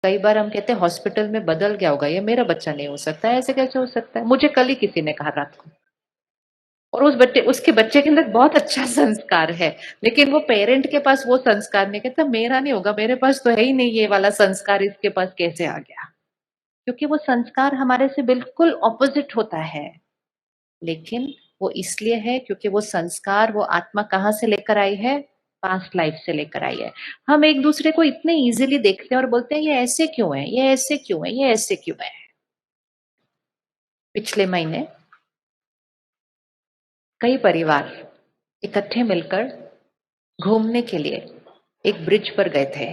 कई बार हम कहते हैं हॉस्पिटल में बदल गया होगा, ये मेरा बच्चा नहीं हो सकता है, ऐसे कैसे हो सकता है? मुझे कल ही किसी ने कहा रात को। और उस बच्चे उसके बच्चे के अंदर बहुत अच्छा संस्कार है, लेकिन वो पेरेंट के पास वो संस्कार नहीं, कहता मेरा नहीं होगा, मेरे पास तो है ही नहीं ये वाला संस्कार, इसके पास कैसे आ गया? क्योंकि वो संस्कार हमारे से बिल्कुल ऑपोजिट होता है। लेकिन वो इसलिए है क्योंकि वो संस्कार, वो आत्मा कहाँ से लेकर आई है? पास्ट लाइफ से लेकर आई है। हम एक दूसरे को इतने इजीली देखते हैं और बोलते हैं ये ऐसे क्यों है, ये ऐसे क्यों है, ये ऐसे क्यों है। पिछले महीने कई परिवार इकट्ठे मिलकर घूमने के लिए एक ब्रिज पर गए थे।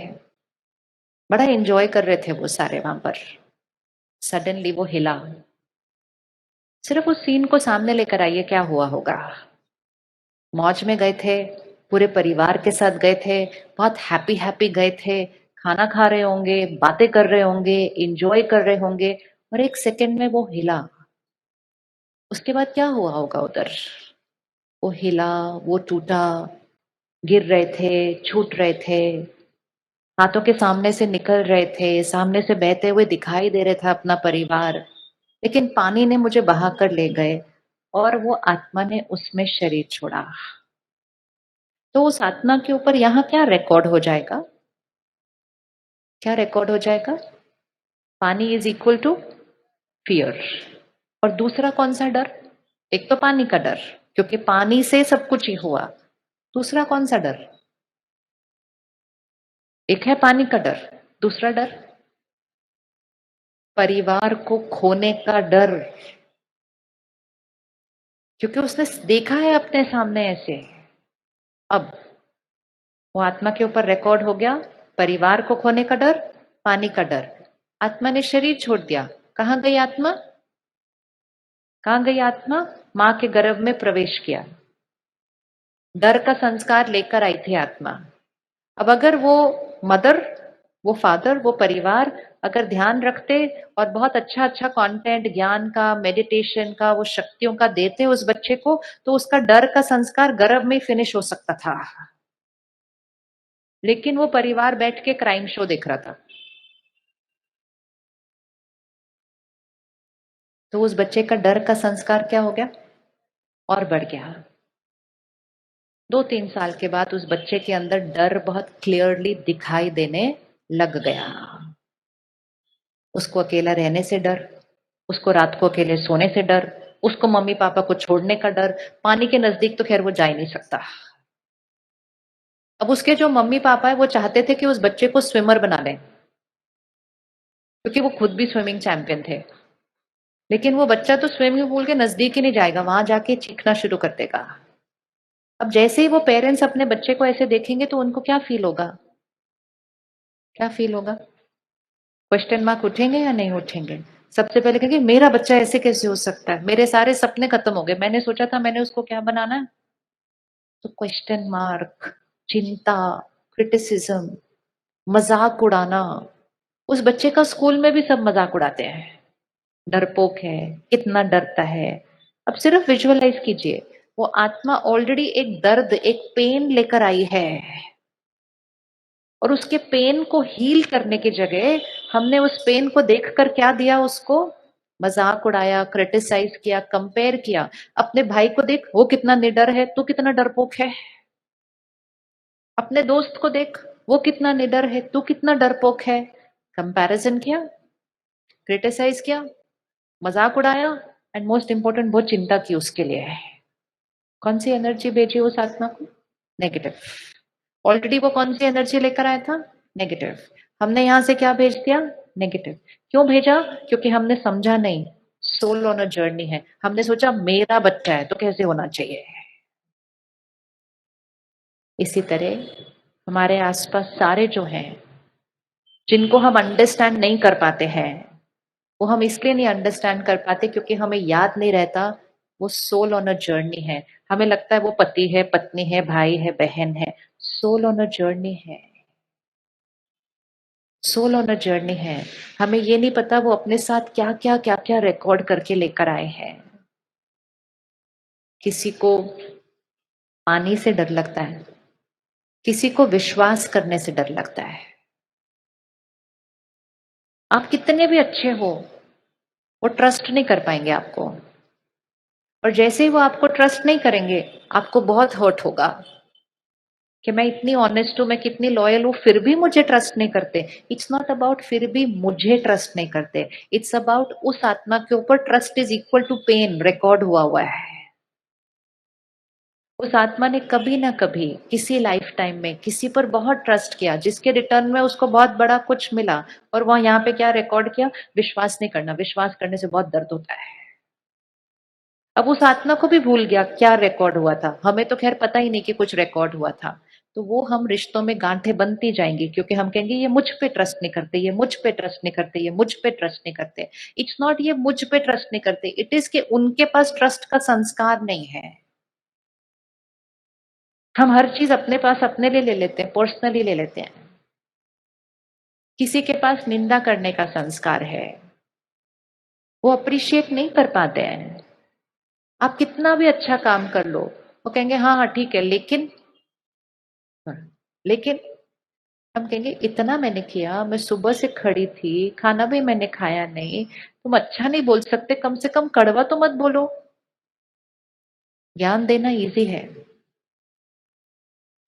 बड़ा एंजॉय कर रहे थे वो सारे वहां पर। सडनली वो हिला। सिर्फ उस सीन को सामने लेकर आइए, क्या हुआ होगा। मौज में गए थे, पूरे परिवार के साथ गए थे, बहुत हैप्पी हैप्पी गए थे, खाना खा रहे होंगे, बातें कर रहे होंगे, एंजॉय कर रहे होंगे, और एक सेकंड में वो हिला। उसके बाद क्या हुआ होगा उधर? वो हिला, वो टूटा, गिर रहे थे, छूट रहे थे, हाथों के सामने से निकल रहे थे, सामने से बहते हुए दिखाई दे रहा था अपना परिवार। लेकिन पानी ने मुझे बहा कर ले गए और वो आत्मा ने उसमें शरीर छोड़ा। तो उस आत्मा के ऊपर यहाँ क्या रिकॉर्ड हो जाएगा? क्या रिकॉर्ड हो जाएगा? पानी इज इक्वल टू फियर। और दूसरा कौन सा डर? एक तो पानी का डर, क्योंकि पानी से सब कुछ ही हुआ। दूसरा कौन सा डर? एक है पानी का डर, दूसरा डर परिवार को खोने का डर। क्योंकि उसने देखा है अपने सामने ऐसे। अब वो आत्मा के ऊपर रिकॉर्ड हो गया, परिवार को खोने का डर, पानी का डर। आत्मा ने शरीर छोड़ दिया। कहाँ गई आत्मा? कहाँ गई आत्मा? मां के गर्भ में प्रवेश किया। डर का संस्कार लेकर आई थी आत्मा। अब अगर वो मदर, वो फादर, वो परिवार अगर ध्यान रखते और बहुत अच्छा अच्छा कंटेंट, ज्ञान का, मेडिटेशन का, वो शक्तियों का देते उस बच्चे को, तो उसका डर का संस्कार गर्भ में फिनिश हो सकता था। लेकिन वो परिवार बैठ के क्राइम शो देख रहा था। तो उस बच्चे का डर का संस्कार क्या हो गया? और बढ़ गया। 2-3 साल के बाद उस बच्चे के अंदर डर बहुत क्लियरली दिखाई देने लग गया। उसको अकेला रहने से डर, उसको रात को अकेले सोने से डर, उसको मम्मी पापा को छोड़ने का डर। पानी के नजदीक तो खैर वो जा ही नहीं सकता। अब उसके जो मम्मी पापा है वो चाहते थे कि उस बच्चे को स्विमर बना लें, क्योंकि वो खुद भी स्विमिंग चैंपियन थे। लेकिन वो बच्चा तो स्विमिंग पूल के नजदीक ही नहीं जाएगा, वहां जाके चीखना शुरू कर देगा। अब जैसे ही वो पेरेंट्स अपने बच्चे को ऐसे देखेंगे तो उनको क्या फील होगा? क्या फील होगा? क्वेश्चन मार्क उठेंगे या नहीं उठेंगे? सबसे पहले कहेंगे मेरा बच्चा ऐसे कैसे हो सकता है, मेरे सारे सपने खत्म हो गए, मैंने सोचा था मैंने उसको क्या बनाना है। तो क्वेश्चन मार्क, चिंता, क्रिटिसिज्म, मजाक उड़ाना। उस बच्चे का स्कूल में भी सब मजाक उड़ाते हैं, डरपोक है, कितना डरता है। अब सिर्फ विजुअलाइज कीजिए, वो आत्मा ऑलरेडी एक दर्द, एक पेन लेकर आई है, और उसके पेन को हील करने की जगह हमने उस पेन को देखकर क्या दिया उसको? मजाक उड़ाया, क्रिटिसाइज किया, कंपेयर किया। अपने भाई को देख, वो कितना निडर है, तू कितना डरपोक है। अपने दोस्त को देख, वो कितना निडर है, तू कितना डरपोक है। कंपैरिजन किया, क्रिटिसाइज किया, मजाक उड़ाया, एंड मोस्ट इंपॉर्टेंट बहुत चिंता की उसके लिए। कौन सी एनर्जी भेजी उस आत्मा को? नेगेटिव। ऑलरेडी वो कौन सी एनर्जी लेकर आया था? नेगेटिव। हमने यहां से क्या भेज दिया? नेगेटिव। क्यों भेजा? क्योंकि हमने समझा नहीं। सोल ऑन अ जर्नी है, हमने सोचा मेरा बच्चा है तो कैसे होना चाहिए। इसी तरह हमारे आसपास सारे जो हैं, जिनको हम अंडरस्टैंड नहीं कर पाते हैं, वो हम इसलिए नहीं अंडरस्टैंड कर पाते क्योंकि हमें याद नहीं रहता वो सोल ऑन अ जर्नी है। हमें लगता है वो पति है, पत्नी है, भाई है, बहन है। सोल ऑन अ जर्नी है। सोल ऑन अ जर्नी है। हमें ये नहीं पता वो अपने साथ क्या क्या क्या क्या रिकॉर्ड करके लेकर आए हैं। किसी को पानी से डर लगता है, किसी को विश्वास करने से डर लगता है। आप कितने भी अच्छे हो, वो ट्रस्ट नहीं कर पाएंगे आपको। और जैसे ही वो आपको ट्रस्ट नहीं करेंगे, आपको बहुत हर्ट होगा कि मैं इतनी ऑनेस्ट हूं, मैं कितनी लॉयल हूं, फिर भी मुझे ट्रस्ट नहीं करते। इट्स नॉट अबाउट फिर भी मुझे ट्रस्ट नहीं करते, इट्स अबाउट उस आत्मा के ऊपर trust is equal to pen record हुआ हुआ है। उस आत्मा ने कभी ना कभी किसी लाइफ टाइम में किसी पर बहुत ट्रस्ट किया, जिसके रिटर्न में उसको बहुत बड़ा कुछ मिला, और वह यहाँ पे क्या रिकॉर्ड किया? विश्वास नहीं करना। विश्वास करने से बहुत दर्द होता है। अब उस आत्मा को भी भूल गया क्या रिकॉर्ड हुआ था। हमें तो खैर पता ही नहीं कि कुछ रिकॉर्ड हुआ था। तो वो हम रिश्तों में गांठें बनती जाएंगी, क्योंकि हम कहेंगे ये मुझ पे ट्रस्ट नहीं करते, ये मुझ पे ट्रस्ट नहीं करते, ये मुझ पे ट्रस्ट नहीं करते। इट्स नॉट ये मुझ पे ट्रस्ट नहीं करते, इट इज कि उनके पास ट्रस्ट का संस्कार नहीं है। हम हर चीज अपने पास अपने लिए ले लेते हैं, पर्सनली ले लेते हैं। किसी के पास निंदा करने का संस्कार है, वो अप्रिशिएट नहीं कर पाते हैं। आप कितना भी अच्छा काम कर लो, वो कहेंगे हाँ हाँ ठीक है, लेकिन, लेकिन हम कहेंगे इतना मैंने किया, मैं सुबह से खड़ी थी, खाना भी मैंने खाया नहीं, तुम अच्छा नहीं बोल सकते, कम से कम कड़वा तो मत बोलो। ज्ञान देना इजी है,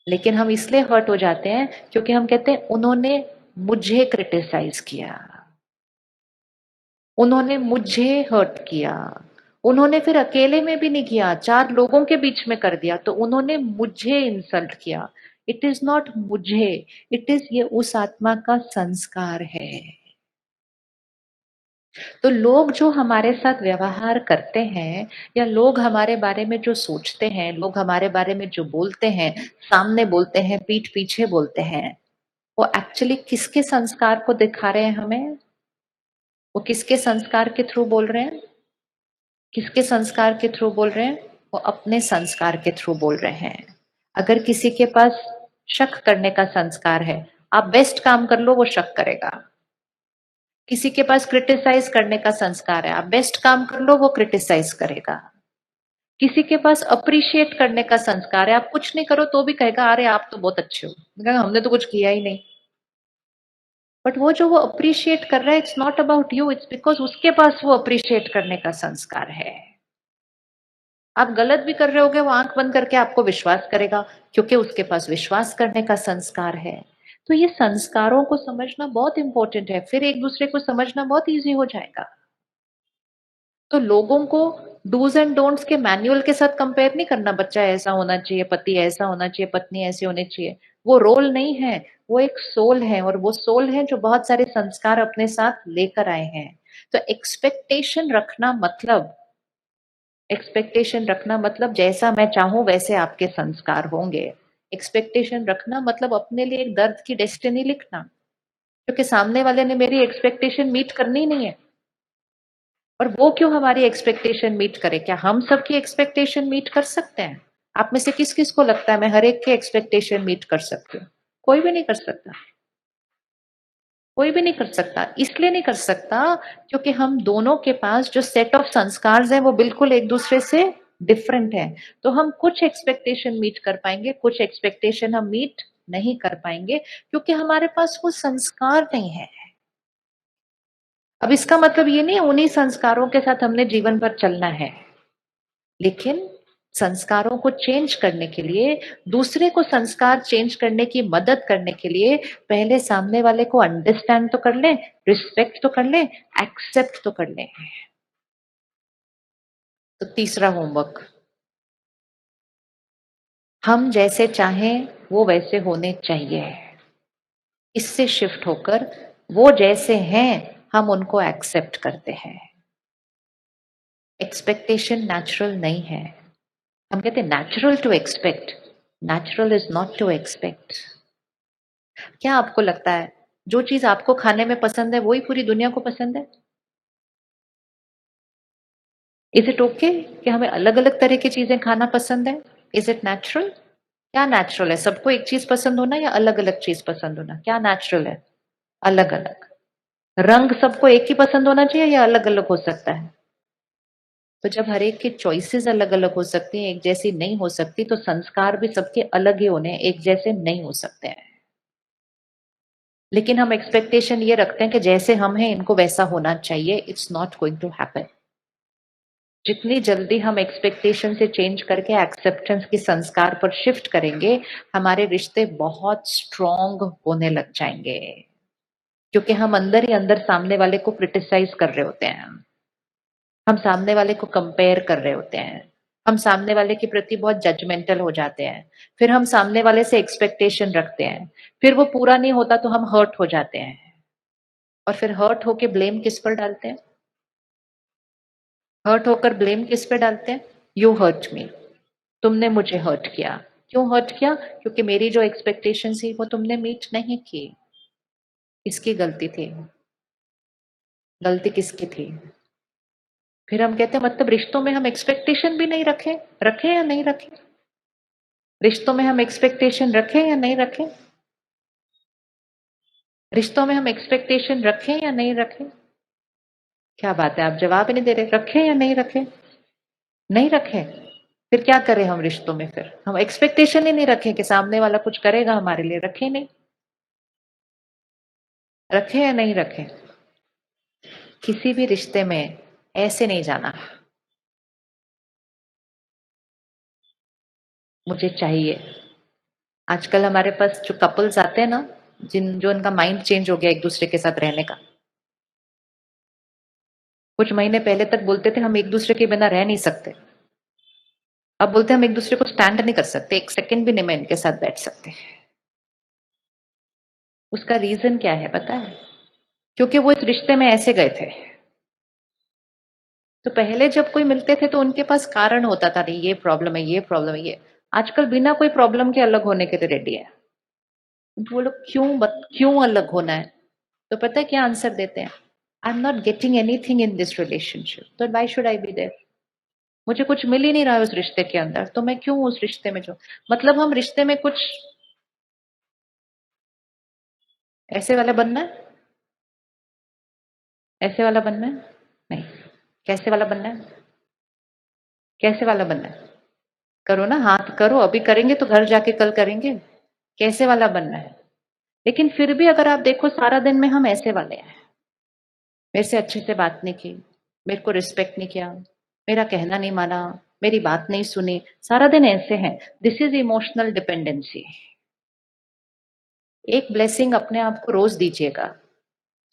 लेकिन हम इसलिए हर्ट हो जाते हैं क्योंकि हम कहते हैं उन्होंने मुझे क्रिटिसाइज किया, उन्होंने मुझे हर्ट किया। उन्होंने फिर अकेले में भी नहीं किया, चार लोगों के बीच में कर दिया, तो उन्होंने मुझे इंसल्ट किया। इट इज नॉट मुझे, इट इज ये उस आत्मा का संस्कार है। तो लोग जो हमारे साथ व्यवहार करते हैं, या लोग हमारे बारे में जो सोचते हैं, लोग हमारे बारे में जो बोलते हैं, सामने बोलते हैं, पीठ पीछे बोलते हैं, वो एक्चुअली किसके संस्कार को दिखा रहे हैं हमें? वो किसके संस्कार के थ्रू बोल रहे हैं? किसके संस्कार के थ्रू बोल रहे हैं? वो अपने संस्कार के थ्रू बोल रहे हैं। अगर किसी के पास शक करने का संस्कार है, आप बेस्ट काम कर लो, वो शक करेगा। किसी के पास क्रिटिसाइज करने का संस्कार है, आप बेस्ट काम कर लो, वो क्रिटिसाइज करेगा। किसी के पास अप्रिशिएट करने का संस्कार है, आप कुछ नहीं करो तो भी कहेगा अरे आप तो बहुत अच्छे हो। मैं कहा, हमने तो कुछ किया ही नहीं। बट वो जो वो अप्रिशिएट कर रहा है, it's not about you, it's because उसके पास वो अप्रिशिएट करने का संस्कार है। आप गलत भी कर रहे होगे, वो आंख बंद करके आपको विश्वास करेगा, क्योंकि उसके पास विश्वास करने का संस्कार है। तो ये संस्कारों को समझना बहुत इंपॉर्टेंट है, फिर एक दूसरे को समझना बहुत इजी हो जाएगा। तो लोगों को डूज एंड डोंट्स के मैनुअल के साथ कंपेयर नहीं करना। बच्चा ऐसा होना चाहिए, पति ऐसा होना चाहिए, पत्नी ऐसी होनी चाहिए। वो रोल नहीं है, वो एक सोल है, और वो सोल है जो बहुत सारे संस्कार अपने साथ लेकर आए हैं। तो एक्सपेक्टेशन रखना मतलब जैसा मैं चाहूं वैसे आपके संस्कार होंगे। एक्सपेक्टेशन रखना मतलब अपने लिए एक दर्द की डेस्टिनी लिखना, क्योंकि सामने वाले ने मेरी एक्सपेक्टेशन मीट करनी नहीं है। और वो क्यों हमारी एक्सपेक्टेशन मीट करे? क्या हम सबकी एक्सपेक्टेशन मीट कर सकते हैं? आप में से किस किस को लगता है मैं हर एक की एक्सपेक्टेशन मीट कर सकती हूँ? कोई भी नहीं कर सकता। कोई भी नहीं कर सकता। इसलिए नहीं कर सकता क्योंकि हम दोनों के पास जो सेट ऑफ संस्कार हैं वो बिल्कुल एक दूसरे से डिफरेंट है। तो हम कुछ एक्सपेक्टेशन मीट कर पाएंगे, कुछ एक्सपेक्टेशन हम मीट नहीं कर पाएंगे, क्योंकि हमारे पास वो संस्कार नहीं है। अब इसका मतलब ये नहीं उन्हीं संस्कारों के साथ हमने जीवन भर चलना है, लेकिन संस्कारों को चेंज करने के लिए, दूसरे को संस्कार चेंज करने की मदद करने के लिए, पहले सामने वाले को अंडरस्टैंड तो कर लें, रिस्पेक्ट तो कर लें, एक्सेप्ट तो कर लें। तो तीसरा होमवर्क, हम जैसे चाहें वो वैसे होने चाहिए। इससे शिफ्ट होकर वो जैसे हैं हम उनको एक्सेप्ट करते हैं। एक्सपेक्टेशन नेचुरल नहीं है। हम कहते हैं natural to expect, natural is not to expect. क्या आपको लगता है जो चीज आपको खाने में पसंद है वही पूरी दुनिया को पसंद है? इज इट ओके कि हमें अलग अलग तरह की चीजें खाना पसंद है? Is it natural? क्या नेचुरल है? सबको एक चीज पसंद होना या अलग अलग चीज पसंद होना? क्या नेचुरल है? अलग अलग। रंग सबको एक ही पसंद होना चाहिए या अलग अलग हो सकता है? तो जब हर एक की चॉइसेस अलग अलग हो सकती हैं, एक जैसी नहीं हो सकती, तो संस्कार भी सबके अलग ही होने हैं, एक जैसे नहीं हो सकते हैं। लेकिन हम एक्सपेक्टेशन ये रखते हैं कि जैसे हम हैं इनको वैसा होना चाहिए. It's not going to happen. जितनी जल्दी हम एक्सपेक्टेशन से चेंज करके एक्सेप्टेंस की संस्कार पर शिफ्ट करेंगे, हमारे रिश्ते बहुत स्ट्रॉन्ग होने लग जाएंगे. क्योंकि हम अंदर ही अंदर सामने वाले को क्रिटिसाइज कर रहे होते हैं, हम सामने वाले को कंपेयर कर रहे होते हैं, हम सामने वाले के प्रति बहुत जजमेंटल हो जाते हैं, फिर हम सामने वाले से एक्सपेक्टेशन रखते हैं, फिर वो पूरा नहीं होता तो हम हर्ट हो जाते हैं, और फिर हर्ट होके ब्लेम किस पर डालते हैं? हर्ट होकर ब्लेम किस पे डालते हैं? You hurt me. तुमने मुझे हर्ट किया. क्यों हर्ट किया? क्योंकि मेरी जो एक्सपेक्टेशन थी वो तुमने मीट नहीं की. किसकी गलती थी? गलती किसकी थी? फिर हम कहते हैं मतलब रिश्तों में हम एक्सपेक्टेशन भी नहीं रखे. रखे या नहीं रखे? रिश्तों में हम एक्सपेक्टेशन रखें या नहीं रखें? रिश्तों में हम एक्सपेक्टेशन रखें या नहीं रखें? क्या बात है, आप जवाब ही नहीं दे रहे. रखें या नहीं रखें? नहीं रखें. फिर क्या करें हम रिश्तों में? फिर हम एक्सपेक्टेशन ही नहीं रखें कि सामने वाला कुछ करेगा हमारे लिए. रखें नहीं. रखें या नहीं रखें? किसी भी रिश्ते में ऐसे नहीं जाना, मुझे चाहिए. आजकल हमारे पास जो कपल्स आते हैं ना, जो उनका माइंड चेंज हो गया एक दूसरे के साथ रहने का. कुछ महीने पहले तक बोलते थे हम एक दूसरे के बिना रह नहीं सकते. अब बोलते हैं हम एक दूसरे को स्टैंड नहीं कर सकते, एक सेकंड भी नहीं मैं इनके साथ बैठ सकते. उसका रीजन क्या है पता है? क्योंकि वो इस रिश्ते में ऐसे गए थे. तो पहले जब कोई मिलते थे तो उनके पास कारण होता था, नहीं ये प्रॉब्लम है, ये प्रॉब्लम है, ये. आजकल बिना कोई प्रॉब्लम के अलग होने के लिए रेडी है. वो लोग क्यों अलग होना है? तो पता है क्या आंसर देते हैं? I am not getting anything in this relationship, तो why should I be there. मुझे कुछ मिल ही नहीं रहा है उस रिश्ते के अंदर, तो मैं क्यों उस रिश्ते में जो. मतलब हम रिश्ते में कुछ ऐसे वाला बनना है. ऐसे वाला बनना है. नहीं. कैसे वाला बनना है? कैसे वाला बनना है? करो ना, हाथ करो. अभी करेंगे तो घर जाके कल करेंगे. कैसे वाला बनना है? लेकिन फिर भी अगर आप देखो सारा दिन में हम ऐसे वाले हैं. मेरे से अच्छे से बात नहीं की, मेरे को रिस्पेक्ट नहीं किया, मेरा कहना नहीं माना, मेरी बात नहीं सुनी, सारा दिन ऐसे हैं. This is emotional dependency. एक ब्लेसिंग अपने आप को रोज दीजिएगा.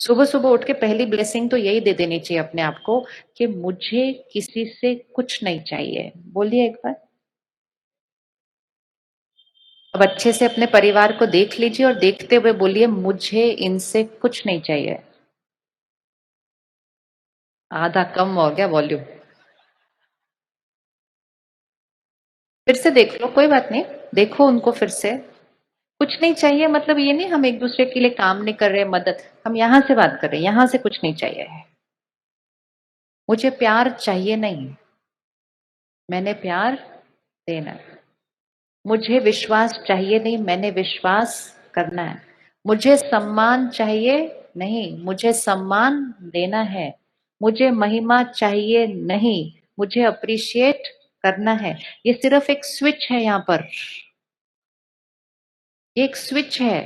सुबह सुबह उठ के पहली ब्लेसिंग तो यही दे देनी चाहिए अपने आप को कि मुझे किसी से कुछ नहीं चाहिए. बोलिए एक बार. अब अच्छे से अपने परिवार को देख लीजिए और देखते हुए बोलिए मुझे इनसे कुछ नहीं चाहिए. आधा कम हो गया वॉल्यूम. फिर से देख लो, कोई बात नहीं. देखो उनको फिर से. कुछ नहीं चाहिए मतलब ये नहीं हम एक दूसरे के लिए काम नहीं कर रहे, मदद. हम यहां से बात कर रहे हैं, यहां से कुछ नहीं चाहिए. मुझे प्यार चाहिए नहीं, मैंने प्यार देना है. मुझे विश्वास चाहिए नहीं, मैंने विश्वास करना है. मुझे सम्मान चाहिए नहीं, मुझे सम्मान देना है. मुझे महिमा चाहिए नहीं, मुझे अप्रिशिएट करना है. ये सिर्फ एक स्विच है यहाँ पर. ये एक स्विच है.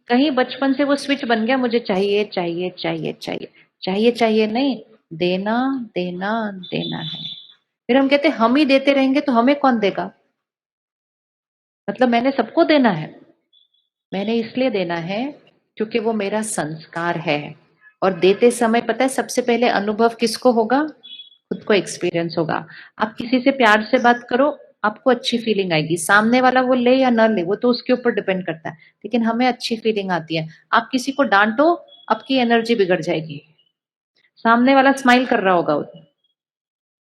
कहीं बचपन से वो स्विच बन गया, मुझे चाहिए चाहिए चाहिए चाहिए. चाहिए चाहिए नहीं, देना देना देना है. फिर हम कहते हैं हम ही देते रहेंगे तो हमें कौन देगा. मतलब मैंने सबको देना है. मैंने इसलिए देना है क्योंकि वो मेरा संस्कार है. और देते समय पता है सबसे पहले अनुभव किसको होगा? खुद को एक्सपीरियंस होगा. आप किसी से प्यार से बात करो, आपको अच्छी फीलिंग आएगी. सामने वाला वो ले या ना ले वो तो उसके ऊपर डिपेंड करता है, लेकिन हमें अच्छी फीलिंग आती है. आप किसी को डांटो, आपकी एनर्जी बिगड़ जाएगी. सामने वाला स्माइल कर रहा होगा,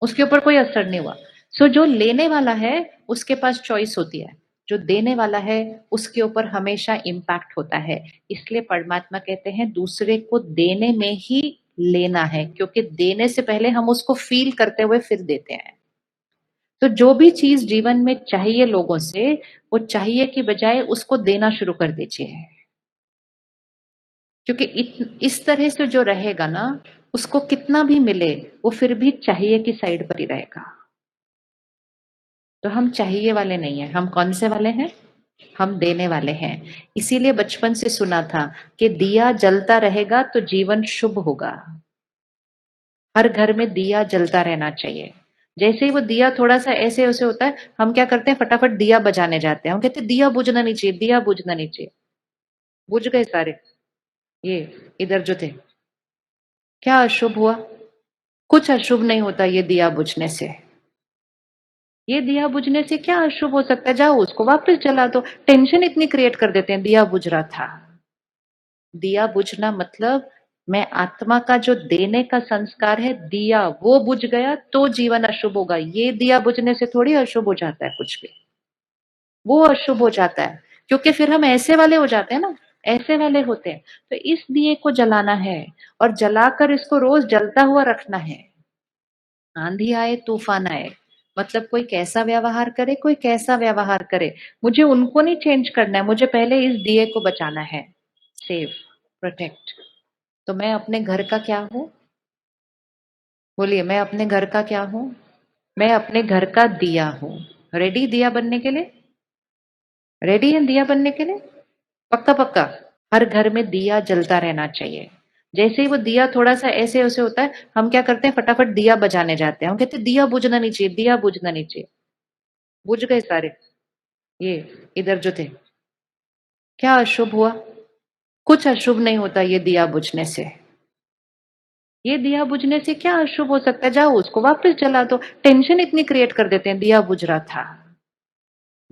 उसके ऊपर कोई असर नहीं हुआ. सो जो लेने वाला है उसके पास चॉइस होती है, जो देने वाला है उसके ऊपर हमेशा इम्पैक्ट होता है. इसलिए परमात्मा कहते हैं दूसरे को देने में ही लेना है, क्योंकि देने से पहले हम उसको फील करते हुए फिर देते हैं. तो जो भी चीज जीवन में चाहिए लोगों से, वो चाहिए की बजाय उसको देना शुरू कर दीजिए. क्योंकि इस तरह से जो रहेगा ना, उसको कितना भी मिले वो फिर भी चाहिए की साइड पर ही रहेगा. तो हम चाहिए वाले नहीं है, हम कौन से वाले हैं? हम देने वाले हैं। इसीलिए बचपन से सुना था कि दिया जलता रहेगा तो जीवन शुभ होगा। हर घर में दिया जलता रहना चाहिए। जैसे ही वो दिया थोड़ा-सा ऐसे-वैसे होता है, हम क्या करते हैं फटाफट दिया बजाने जाते हैं। हम कहते हैं दिया बुझना नहीं चाहिए, दिया बुझना नहीं चाहिए। बुझ गए सारे, ये इधर जो थे। क्या अशुभ हुआ? कुछ अशुभ नहीं होता ये दिया बुझने से। ये दिया बुझने से क्या अशुभ हो सकता है? जाओ उसको वापस जला दो। टेंशन इतनी क्रिएट कर देते हैं, दिया बुझ रहा था। दिया बुझना मतलब मैं आत्मा का जो देने का संस्कार है दिया वो बुझ गया तो जीवन अशुभ होगा। ये दिया बुझने से थोड़ी अशुभ हो जाता है कुछ भी। वो अशुभ हो जाता है क्योंकि फिर हम ऐसे वाले हो जाते हैं ना, ऐसे वाले होते हैं। तो इस दिए को जलाना है और जलाकर इसको रोज जलता हुआ रखना है। आंधी आए तूफान आए, मतलब कोई कैसा व्यवहार करे, कोई कैसा व्यवहार करे, मुझे उनको नहीं चेंज करना है, मुझे पहले इस दिए को बचाना है। Save, protect. तो मैं अपने घर का क्या हूँ? बोलिए, मैं अपने घर का क्या हूँ? मैं अपने घर का दिया हूँ। रेडी दिया बनने के लिए? रेडी है दिया बनने के लिए? पक्का पक्का। हर घर में दिया जलता रहना चाहिए। जैसे ही वो दिया थोड़ा-सा ऐसे-वैसे होता है, हम क्या करते हैं फटाफट दिया बजाने जाते हैं। हम कहते हैं दिया बुझना नहीं चाहिए, दिया बुझना नहीं चाहिए। बुझ गए सारे, ये इधर जो थे। क्या अशुभ हुआ? कुछ अशुभ नहीं होता ये दिया बुझने से। ये दिया बुझने से क्या अशुभ हो सकता है? जाओ उसको वापस जला दो। टेंशन इतनी क्रिएट कर देते हैं, दिया बुझ रहा था।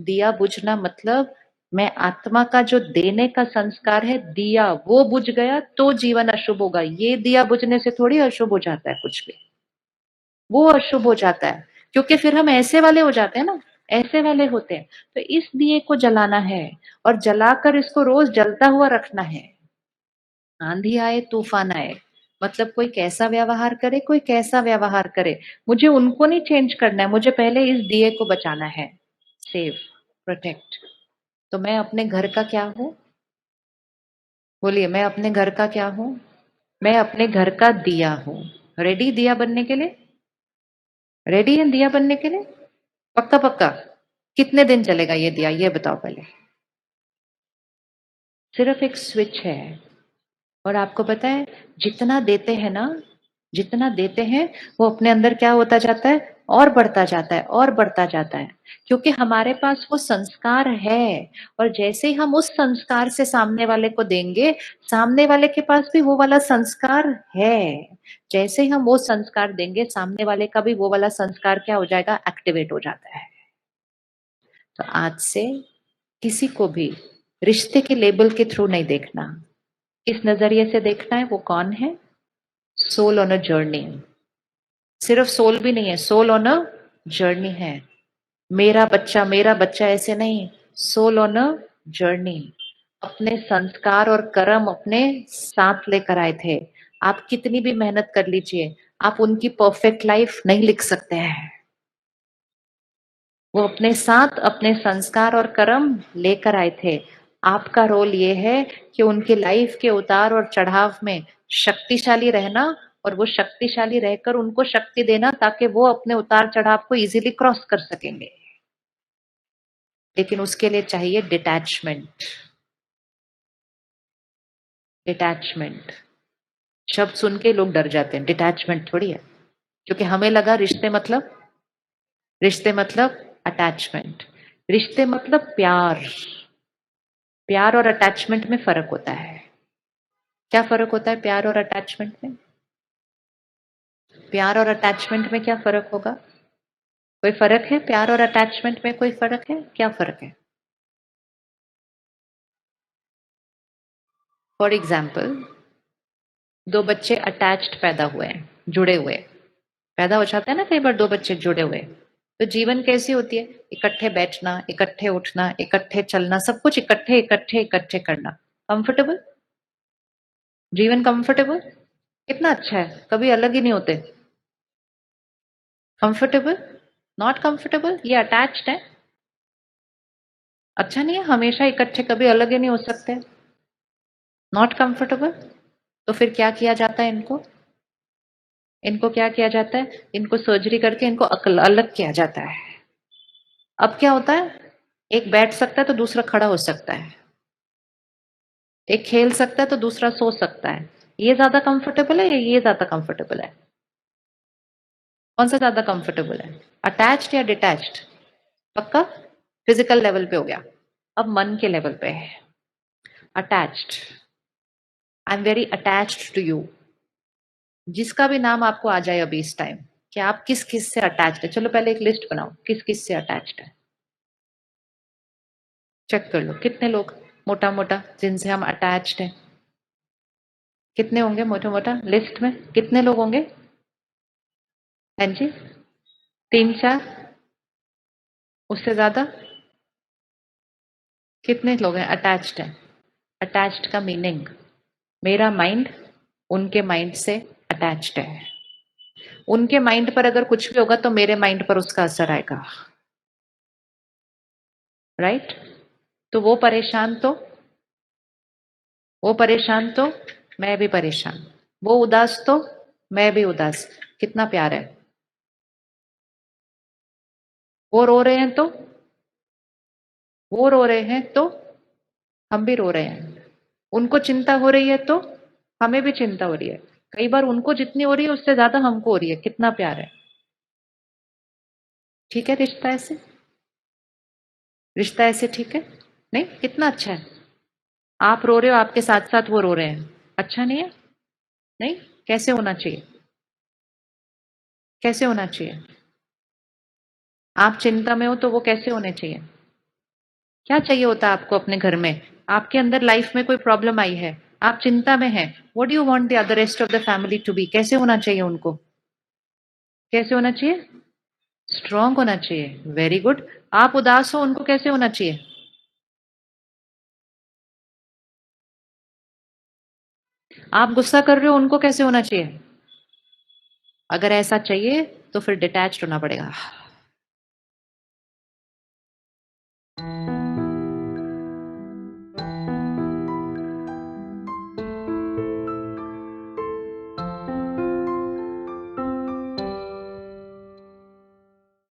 दिया बुझना मतलब मैं आत्मा का जो देने का संस्कार है दिया वो बुझ गया तो जीवन अशुभ होगा। ये दिया बुझने से थोड़ी अशुभ हो जाता है कुछ भी। वो अशुभ हो जाता है क्योंकि फिर हम ऐसे वाले हो जाते हैं ना, ऐसे वाले होते हैं। तो इस दिए को जलाना है और जलाकर इसको रोज जलता हुआ रखना है। आंधी आए तूफान आए, मतलब कोई कैसा व्यवहार करे, कोई कैसा व्यवहार करे, मुझे उनको नहीं चेंज करना है, मुझे पहले इस दिए को बचाना है। Save, protect. तो मैं अपने घर का क्या हूँ? बोलिए, मैं अपने घर का क्या हूँ? मैं अपने घर का दिया हूँ। रेडी दिया बनने के लिए? रेडी है दिया बनने के लिए? पक्का पक्का। कितने दिन चलेगा ये दिया, ये बताओ पहले। सिर्फ एक स्विच है। और आपको पता है जितना देते हैं ना, जितना देते हैं वो अपने अंदर क्या होता जाता है, और बढ़ता जाता है और बढ़ता जाता है। क्योंकि हमारे पास वो संस्कार है और जैसे ही हम उस संस्कार से सामने वाले को देंगे, सामने वाले के पास भी वो वाला संस्कार है। जैसे ही हम वो संस्कार देंगे, सामने वाले का भी वो वाला संस्कार क्या हो जाएगा, एक्टिवेट हो जाता है। तो आज से किसी को भी रिश्ते के लेबल के थ्रू नहीं देखना। किस नजरिए से देखना है, वो कौन है? Soul on a journey. सिर्फ सोल भी नहीं है, सोल ऑन अ जर्नी है। मेरा बच्चा ऐसे नहीं, सोल ऑन अ जर्नी। अपने संस्कार और कर्म अपने साथ लेकर आए थे। आप कितनी भी मेहनत कर लीजिए, आप उनकी परफेक्ट लाइफ नहीं लिख सकते हैं। वो अपने साथ अपने संस्कार और कर्म लेकर आए थे। आपका रोल ये है कि उनकी लाइफ के उतार और चढ़ाव में शक्तिशाली रहना और वो शक्तिशाली रहकर उनको शक्ति देना ताकि वो अपने उतार चढ़ाव को इजीली क्रॉस कर सकेंगे। लेकिन उसके लिए चाहिए डिटैचमेंट। डिटैचमेंट शब्द सुन के लोग डर जाते हैं, डिटैचमेंट थोड़ी है। क्योंकि हमें लगा रिश्ते मतलब अटैचमेंट, रिश्ते मतलब प्यार। प्यार और अटैचमेंट में फर्क होता है। क्या फर्क होता है प्यार और अटैचमेंट में? प्यार और अटैचमेंट में क्या फर्क होगा? कोई फर्क है? प्यार और अटैचमेंट में कोई फर्क है? क्या फर्क है? फॉर एग्जाम्पल, दो बच्चे अटैच्ड पैदा हुए हैं, जुड़े हुए। पैदा हो जाता है ना कई बार दो बच्चे जुड़े हुए। तो जीवन कैसी होती है? इकट्ठे बैठना, इकट्ठे उठना, इकट्ठे चलना, सब कुछ इकट्ठे इकट्ठे इकट्ठे करना। कंफर्टेबल? जीवन कंफर्टेबल? कितना अच्छा है, कभी अलग ही नहीं होते। कंफर्टेबल? नॉट कंफर्टेबल, ये अटैच्ड है। अच्छा नहीं है, हमेशा इकट्ठे कभी अलग ही नहीं हो सकते। Not comfortable. तो फिर क्या किया जाता है इनको? इनको क्या किया जाता है? इनको सर्जरी करके इनको अलग किया जाता है। अब क्या होता है? एक बैठ सकता है तो दूसरा खड़ा हो सकता है, एक खेल सकता है तो दूसरा सो सकता है। ये ज्यादा कंफर्टेबल है या ये ज्यादा कंफर्टेबल है? कौन सा ज्यादा कंफर्टेबल है? अटैच्ड या डिटैच्ड? पक्का? फिजिकल लेवल पे हो गया, अब मन के लेवल पे है। Attached, I am very attached to you. जिसका भी नाम आपको आ जाए अभी इस टाइम, कि आप किस किस से अटैच्ड है, चलो पहले एक लिस्ट बनाओ, किस किस से अटैच्ड है। चेक कर लो कितने लोग मोटा मोटा जिनसे हम अटैच्ड हैं। कितने होंगे मोटा मोटा लिस्ट में, कितने लोग होंगे? हाँ जी, 3 4? उससे ज्यादा? कितने लोग हैं अटैच्ड हैं? अटैच्ड का मीनिंग, मेरा माइंड उनके माइंड से अटैच्ड है। उनके माइंड पर अगर कुछ भी होगा तो मेरे माइंड पर उसका असर आएगा, राइट? तो वो परेशान तो मैं भी परेशान, वो उदास तो मैं भी उदास। कितना प्यार है। वो रो रहे हैं तो वो रो रहे हैं तो हम भी रो रहे हैं। उनको चिंता हो रही है तो हमें भी चिंता हो रही है। कई बार उनको जितनी हो रही है उससे ज्यादा हमको हो रही है। कितना प्यार है। ठीक है रिश्ता ऐसे? रिश्ता ऐसे ठीक है? नहीं, कितना अच्छा है। आप रो रहे हो, आपके साथ साथ वो रो रहे हैं। अच्छा नहीं है? नहीं, कैसे होना चाहिए? कैसे होना चाहिए? आप चिंता में हो तो वो कैसे होने चाहिए? क्या चाहिए होता है आपको अपने घर में? आपके अंदर लाइफ में कोई प्रॉब्लम आई है, आप चिंता में हैं, what do you want the other rest of the family to be? कैसे होना चाहिए उनको? कैसे होना चाहिए? स्ट्रांग होना चाहिए। Very good. आप उदास हो, उनको कैसे होना चाहिए? आप गुस्सा कर रहे हो, उनको कैसे होना चाहिए? अगर ऐसा चाहिए तो फिर डिटैच्ड होना पड़ेगा।